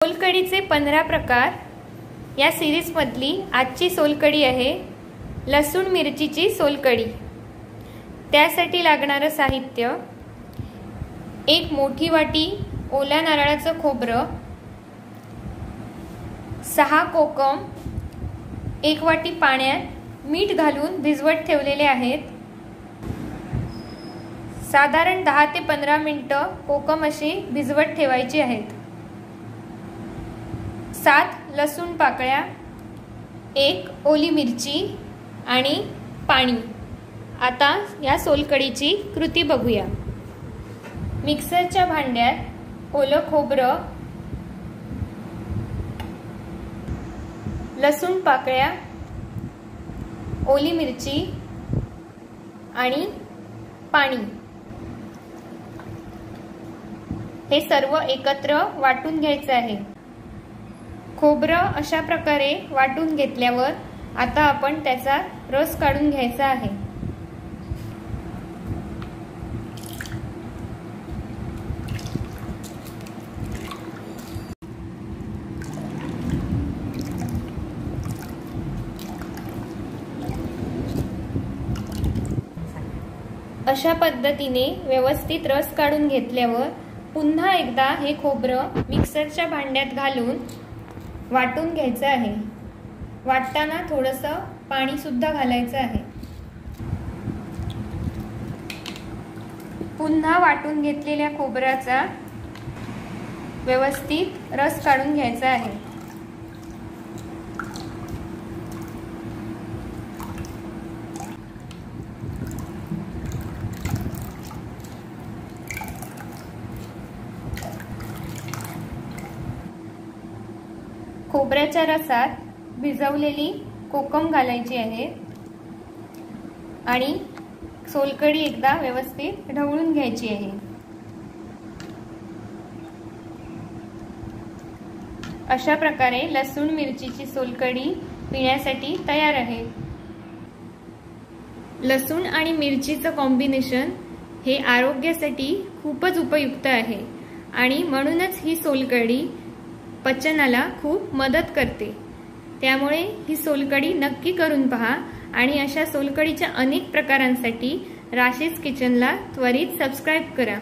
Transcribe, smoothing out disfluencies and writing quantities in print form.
सोलकडीचे 15 प्रकार या सिरीज मधली आजची सोलकडी आहे लसूण मिरचीची सोलकडी। त्यासाठी लागणारे साहित्य: एक मोठी वाटी ओल्या नारळाचं खोबरं, 6 कोकम 1 वाटी पाण्यात मीठ घालून भिजवत ठेवलेले आहेत। साधारण 10 ते 15 मिनिटं कोकम अशी भिजवत ठेवायची आहेत। 7 लसूण पाकळ्या, 1 ओली मिरची आणि पाणी। आता या सोलकडीची कृती बघूया। मिक्सरच्या भांड्यात ओलं खोबरं, लसूण पाकळ्या, ओली मिरची आणि पाणी हे सर्व एकत्र वाटून घ्यायचे आहे। खोबरं अशा प्रकारे वाटून घेतल्यावर आता आपण त्याचा रस काढून घ्यायचा आहे। अशा पद्धतीने व्यवस्थित रस काढून घेतल्यावर पुन्हा एकदा हे खोबरं मिक्सरच्या भांड्यात घालून वाटून घ्यायचं आहे। वाटताना थोडंसं पाणी सुद्धा घालायचं आहे। पुन्हा वाटून घेतलेल्या खोबऱ्याचा व्यवस्थित रस काढून घ्यायचा आहे। खोबऱ्याच्या रसात भिजवलेली कोकम घालायची आहे आणि सोलकडी एकदा व्यवस्थित ढवळून घ्यायची आहे। अशा प्रकारे लसूण मिरचीची सोलकडी पिण्यासाठी तयार आहे। लसूण आणि मिरचीचं कॉम्बिनेशन हे आरोग्यासाठी खूपच उपयुक्त आहे आणि म्हणूनच ही सोलकडी पचनाला खूप मदत करते। त्यामुळे ही सोलकडी नक्की करून पहा आणि अशा सोलकडीच्या अनेक प्रकारांसाठी राशीज किचनला त्वरित सबस्क्राइब करा।